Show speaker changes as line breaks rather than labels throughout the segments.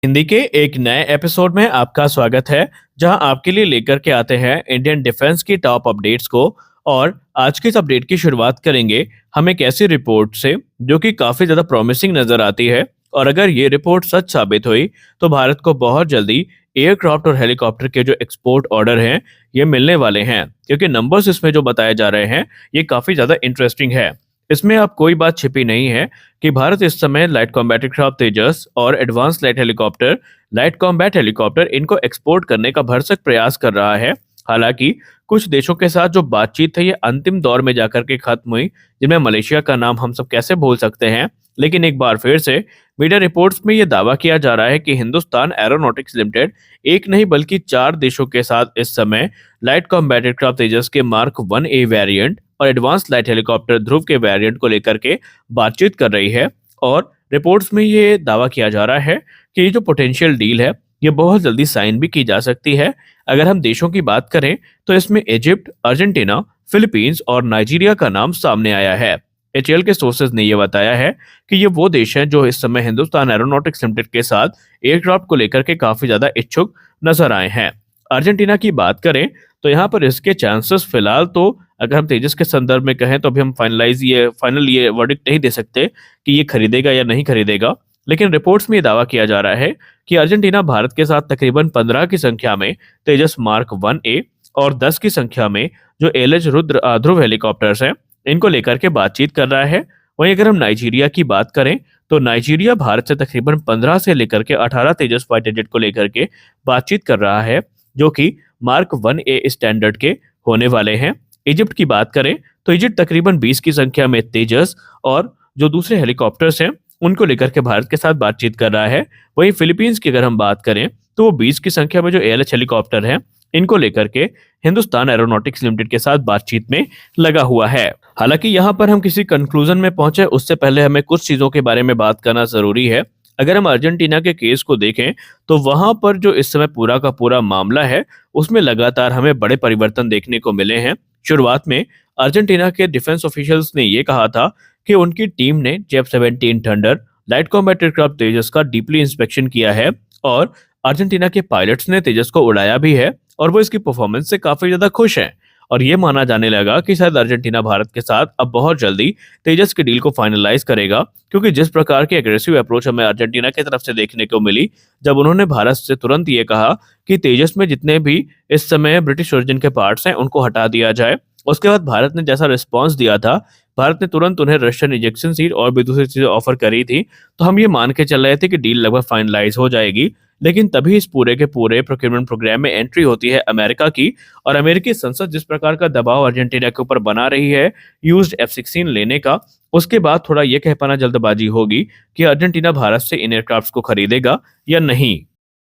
हिंदी के एक नए एपिसोड में आपका स्वागत है जहां आपके लिए लेकर के आते हैं इंडियन डिफेंस की टॉप अपडेट्स को। और आज की इस अपडेट की शुरुआत करेंगे हम एक ऐसी रिपोर्ट से जो कि काफी ज्यादा प्रॉमिसिंग नजर आती है। और अगर ये रिपोर्ट सच साबित हुई तो भारत को बहुत जल्दी एयरक्राफ्ट और हेलीकॉप्टर के जो एक्सपोर्ट ऑर्डर हैं ये मिलने वाले हैं, क्योंकि नंबर्स इसमें जो बताए जा रहे हैं ये काफी ज्यादा इंटरेस्टिंग है। इसमें अब कोई बात छिपी नहीं है कि भारत इस समय लाइट कॉम्बैट एयरक्राफ्ट तेजस और एडवांस लाइट कॉम्बैट हेलीकॉप्टर इनको एक्सपोर्ट करने का भरसक प्रयास कर रहा है। हालांकि कुछ देशों के साथ जो बातचीत है ये अंतिम दौर में जाकर के खत्म हुई, जिनमें मलेशिया का नाम हम सब कैसे भूल सकते हैं। लेकिन एक बार फिर से मीडिया रिपोर्ट्स में ये दावा किया जा रहा है कि हिंदुस्तान एरोनॉटिक्स लिमिटेड एक नहीं बल्कि 4 देशों के साथ इस समय लाइट कॉम्बैट एयरक्राफ्ट तेजस के मार्क 1A वेरिएंट और एडवांस लाइट हेलीकॉप्टर ध्रुव के वेरिएंट को लेकर के बातचीत कर रही है। और रिपोर्ट्स में ये दावा किया जा रहा है कि ये जो पोटेंशियल डील है ये बहुत जल्दी साइन भी की जा सकती है। अगर हम देशों की बात करें तो इसमें इजिप्ट, अर्जेंटीना, फिलीपींस और नाइजीरिया का नाम सामने आया है। एचएएल के सोर्सेज ने यह बताया है कि ये वो देश हैं जो इस समय हिंदुस्तान एरोनॉटिक्स लिमिटेड के साथ एयरक्राफ्ट को लेकर के काफी ज्यादा इच्छुक नजर आए हैं। अर्जेंटीना की बात करें तो यहाँ पर इसके चांसेस फिलहाल तो अगर हम तेजस के संदर्भ में कहें तो अभी हम फाइनल ये वर्डिक्ट नहीं दे सकते कि ये खरीदेगा या नहीं खरीदेगा। लेकिन रिपोर्ट्स में ये दावा किया जा रहा है कि अर्जेंटीना भारत के साथ तकरीबन 15 की संख्या में तेजस मार्क 1A और 10 की संख्या में जो एलएच रुद्र ध्रुव हेलीकॉप्टर्स हैं इनको लेकर के बातचीत कर रहा है। वहीं अगर हम नाइजीरिया की बात करें तो नाइजीरिया भारत से तकरीबन 15 से लेकर के 18 तेजस फाइटर जेट को लेकर के बातचीत कर रहा है, जो कि मार्क 1A स्टैंडर्ड के होने वाले हैं। इजिप्ट की बात करें तो इजिप्ट तकरीबन 20 की संख्या में तेजस और जो दूसरे हेलीकॉप्टर्स हैं उनको लेकर के भारत के साथ बातचीत कर रहा है। वहीं फिलीपींस की अगर हम बात करें तो वो 20 की संख्या में जो एएलएच हेलीकॉप्टर हैं इनको लेकर के हिंदुस्तान एरोनॉटिक्स लिमिटेड के साथ बातचीत में लगा हुआ है। हालांकि यहाँ पर हम किसी कंक्लूजन में पहुंचे उससे पहले हमें कुछ चीजों के बारे में बात करना जरूरी है। अगर हम अर्जेंटीना के केस को देखें तो वहां पर जो इस समय पूरा का पूरा मामला है उसमें लगातार हमें बड़े परिवर्तन देखने को मिले हैं। शुरुआत में अर्जेंटीना के डिफेंस ऑफिशियल्स ने यह कहा था कि उनकी टीम ने जेफ-17 थंडर लाइट कॉम्बैट एयरक्राफ्ट तेजस का डीपली इंस्पेक्शन किया है और अर्जेंटीना के पायलट्स ने तेजस को उड़ाया भी है और वो इसकी परफॉर्मेंस से काफी ज्यादा खुश हैं। और ये माना जाने लगा कि शायद अर्जेंटीना भारत के साथ अब बहुत जल्दी तेजस की डील को फाइनलाइज करेगा, क्योंकि जिस प्रकार की एग्रेसिव अप्रोच हमें अर्जेंटीना की तरफ से देखने को मिली जब उन्होंने भारत से तुरंत ये कहा कि तेजस में जितने भी इस समय ब्रिटिश ओरिजिन के पार्ट्स हैं उनको हटा दिया जाए। उसके बाद भारत ने जैसा रिस्पॉन्स दिया था, भारत ने तुरंत उन्हें रशियन इजेक्शन सीट और भी दूसरी चीजें ऑफर करी थी, तो हम ये मान के चल रहे थे कि डील लगभग फाइनलाइज हो जाएगी। लेकिन तभी इस पूरे के पूरे प्रोक्योरमेंट प्रोग्राम में एंट्री होती है अमेरिका की। और अमेरिकी संसद जिस प्रकार का दबाव अर्जेंटीना के ऊपर बना रही है यूज्ड F-16 लेने का, उसके बाद थोड़ा ये कह पाना जल्दबाजी होगी कि अर्जेंटीना भारत से इन एयरक्राफ्ट को खरीदेगा या नहीं।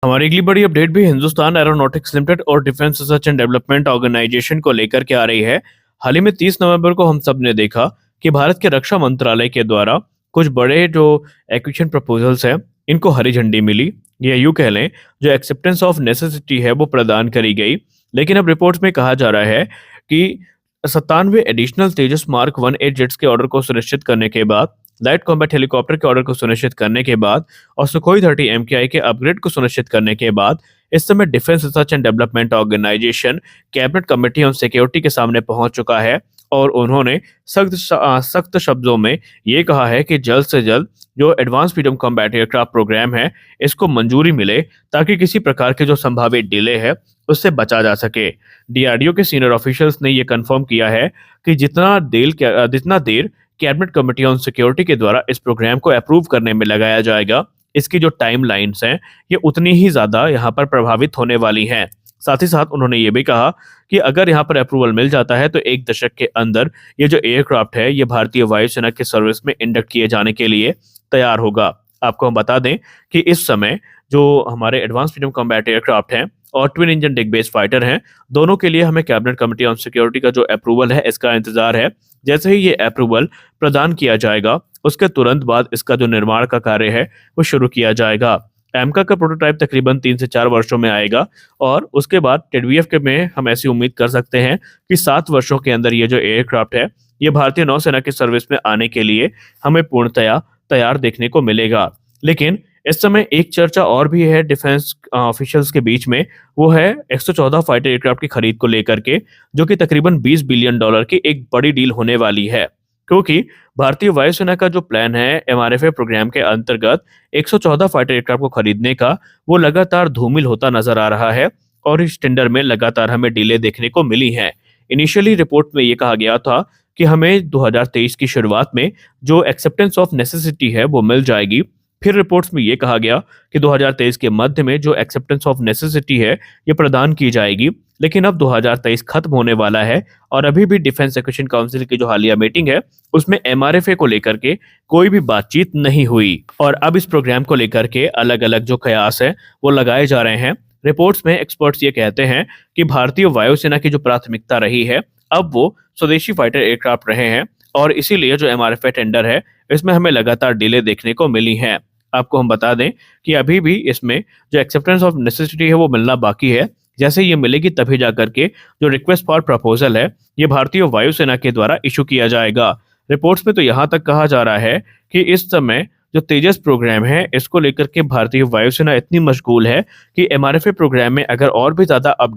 हमारी अगली बड़ी अपडेट भी हिंदुस्तान एरोनॉटिक्स लिमिटेड और defence research and development organisation को लेकर के आ रही है। हाल ही में 30 नवंबर को हम सब ने देखा कि भारत के रक्षा मंत्रालय के द्वारा कुछ बड़े जो एक्विजिशन प्रपोजल्स हैं इनको हरी झंडी मिली, या यूं कह लें जो एक्सेप्टेंस ऑफ नेसेसिटी है वो प्रदान करी गई। लेकिन अब रिपोर्ट्स में कहा जा रहा है कि 97 एडिशनल तेजस मार्क 1A जेट्स के ऑर्डर को सुनिश्चित करने के बाद, लाइट कॉम्बैट हेलीकॉप्टर के ऑर्डर को सुनिश्चित करने के बाद और सुखोई 30 MKI के अपग्रेड को सुनिश्चित करने के बाद इस समय defence research and development organisation cabinet committee on security के सामने पहुंच चुका है। और उन्होंने सख्त शब्दों में ये कहा है कि जल्द से जल्द जो advance freedom combat aircraft programme है इसको मंजूरी मिले, ताकि किसी प्रकार के जो संभावित डिले है उससे बचा जा सके। डीआरडीओ के सीनियर ऑफिशियल्स ने यह कंफर्म किया है कि जितना देर कैबिनेट कमेटी ऑन सिक्योरिटी के द्वारा इस प्रोग्राम को अप्रूव करने में लगाया जाएगा, इसकी जो टाइम लाइन्स हैं ये उतनी ही ज्यादा यहाँ पर प्रभावित होने वाली हैं। साथ ही साथ उन्होंने ये भी कहा कि अगर यहाँ पर अप्रूवल मिल जाता है तो 1 दशक के अंदर ये जो एयरक्राफ्ट है ये भारतीय वायुसेना के सर्विस में इंडक्ट किए जाने के लिए तैयार होगा। आपको हम बता दें कि इस समय जो हमारे एडवांस फ्रीडम कॉम्बैट एयरक्राफ्ट हैं और ट्विन इंजन डिग बेस्ड फाइटर हैं, दोनों के लिए हमें कैबिनेट कमेटी ऑन सिक्योरिटी का जो अप्रूवल है इसका इंतजार है। जैसे ही ये अप्रूवल प्रदान किया जाएगा उसके तुरंत बाद इसका जो निर्माण का कार्य है वो शुरू किया जाएगा। एमका का प्रोटोटाइप तकरीबन 3 से 4 वर्षों में आएगा और उसके बाद टेडवीएफ के में हम ऐसी उम्मीद कर सकते हैं कि 7 वर्षों के अंदर ये जो एयरक्राफ्ट है ये भारतीय नौसेना की सर्विस में आने के लिए हमें पूर्णतया तैयार देखने को मिलेगा। लेकिन इस समय एक चर्चा और भी है डिफेंस ऑफिशियल्स के बीच में, वो है 114 फाइटर एयरक्राफ्ट की खरीद को लेकर के, जो कि तकरीबन $20 बिलियन की एक बड़ी डील होने वाली है। क्योंकि भारतीय वायुसेना का जो प्लान है एमआरएफए प्रोग्राम के अंतर्गत 114 फाइटर एयरक्राफ्ट को खरीदने का, वो लगातार धूमिल होता नजर आ रहा है और इस टेंडर में लगातार हमें डिले देखने को मिली है। इनिशियली रिपोर्ट में ये कहा गया था कि हमें 2023 की शुरुआत में जो एक्सेप्टेंस ऑफ नेसेसिटी है वो मिल जाएगी। फिर रिपोर्ट्स में ये कहा गया कि 2023 के मध्य में जो एक्सेप्टेंस ऑफ नेसेसिटी है ये प्रदान की जाएगी। लेकिन अब 2023 खत्म होने वाला है और अभी भी डिफेंस एक्विजिशन काउंसिल की जो हालिया मीटिंग है उसमें एमआरएफए को लेकर के कोई भी बातचीत नहीं हुई और अब इस प्रोग्राम को लेकर के अलग अलग जो कयास है वो लगाए जा रहे हैं। रिपोर्ट्स में एक्सपर्ट्स ये कहते हैं कि भारतीय वायुसेना की जो प्राथमिकता रही है अब वो स्वदेशी फाइटर एयरक्राफ्ट रहे हैं और इसीलिए जो एमआरएफए टेंडर है इसमें हमें लगातार डिले देखने को मिली है। आपको हम बता दें कि अभी भी इसमें जो एक्सेप्टेंस ऑफ नेसेसिटी है वो मिलना बाकी है। जैसे ये मिलेगी तभी जाकर के जो रिक्वेस्ट फॉर प्रपोजल है ये भारतीय वायुसेना के द्वारा इशू किया जाएगा। रिपोर्ट्स में तो यहाँ तक कहा जा रहा है कि इस समय जो तेजस प्रोग्राम है इसको लेकर के भारतीय वायुसेना इतनी मशगूल है कि एमआरएफए प्रोग्राम में अगर और भी ज्यादा अब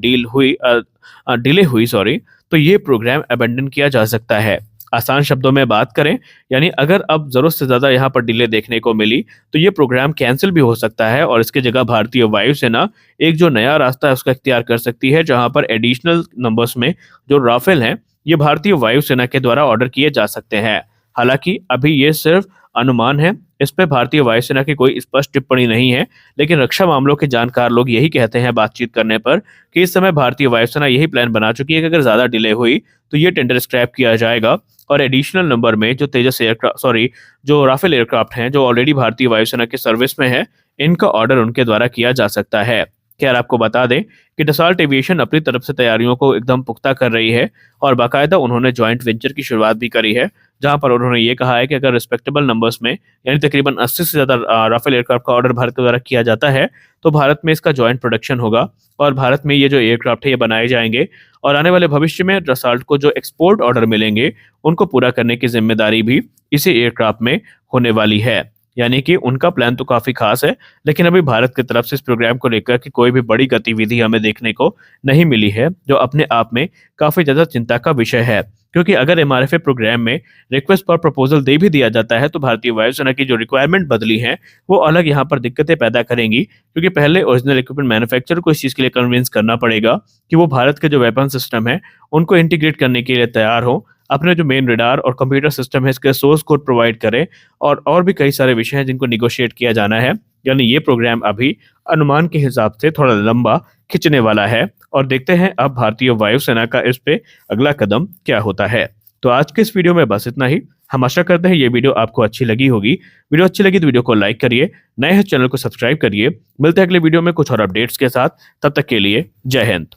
डिले हुई तो ये प्रोग्राम अबेंडन किया जा सकता है। आसान शब्दों में बात करें यानी अगर अब जरूरत से ज्यादा यहाँ पर डिले देखने को मिली तो ये प्रोग्राम कैंसिल भी हो सकता है और इसकी जगह भारतीय वायुसेना एक जो नया रास्ता है उसका इख्तियार कर सकती है, जहां पर एडिशनल नंबर्स में जो राफेल हैं ये भारतीय वायुसेना के द्वारा ऑर्डर किए जा सकते हैं। हालांकि अभी ये सिर्फ अनुमान है, इस पे भारतीय वायुसेना की कोई स्पष्ट टिप्पणी नहीं है। लेकिन रक्षा मामलों के जानकार लोग यही कहते हैं बातचीत करने पर कि इस समय भारतीय वायुसेना यही प्लान बना चुकी है कि अगर ज्यादा डिले हुई तो ये टेंडर स्क्रैप किया जाएगा और एडिशनल नंबर में जो तेजस एयरक्राफ्ट जो राफेल एयरक्राफ्ट हैं जो ऑलरेडी भारतीय वायुसेना के सर्विस में है इनका ऑर्डर उनके द्वारा किया जा सकता है। खैर आपको बता दें कि डसॉल्ट एविएशन अपनी तरफ से तैयारियों को एकदम पुख्ता कर रही है और बाकायदा उन्होंने जॉइंट वेंचर की शुरुआत भी करी है, जहां पर उन्होंने ये कहा है कि अगर रिस्पेक्टेबल नंबर्स में यानी तकरीबन 80 से ज़्यादा राफेल एयरक्राफ्ट का ऑर्डर भारत के द्वारा किया जाता है तो भारत में इसका जॉइंट प्रोडक्शन होगा और भारत में ये जो एयरक्राफ्ट है ये बनाए जाएंगे और आने वाले भविष्य में डसॉल्ट को जो एक्सपोर्ट ऑर्डर मिलेंगे उनको पूरा करने की जिम्मेदारी भी इसी एयरक्राफ्ट में होने वाली है। यानी कि उनका प्लान तो काफी खास है, लेकिन अभी भारत की तरफ से इस प्रोग्राम को लेकर के कोई भी बड़ी गतिविधि हमें देखने को नहीं मिली है, जो अपने आप में काफी ज्यादा चिंता का विषय है। क्योंकि अगर एमआरएफए प्रोग्राम में रिक्वेस्ट फॉर प्रपोजल दे भी दिया जाता है तो भारतीय वायुसेना की जो रिक्वायरमेंट बदली है वो अलग यहाँ पर दिक्कतें पैदा करेंगी, क्योंकि पहले ओरिजिनल इक्विपमेंट मैन्युफैक्चरर को इस चीज के लिए कन्विंस करना पड़ेगा कि वो भारत के जो वेपन सिस्टम है उनको इंटीग्रेट करने के लिए तैयार हो, अपने जो मेन रडार और कंप्यूटर सिस्टम है इसके सोर्स कोड प्रोवाइड करे और भी कई सारे विषय हैं जिनको निगोशिएट किया जाना है। यानी ये प्रोग्राम अभी अनुमान के हिसाब से थोड़ा लंबा खिंचने वाला है और देखते हैं अब भारतीय वायुसेना का इस पे अगला कदम क्या होता है। तो आज के इस वीडियो में बस इतना ही। हम आशा करते हैं ये वीडियो आपको अच्छी लगी होगी। वीडियो अच्छी लगी तो वीडियो को लाइक करिए, नए हैं चैनल को सब्सक्राइब करिए। मिलते हैं अगले वीडियो में कुछ और अपडेट्स के साथ, तब तक के लिए जय हिंद।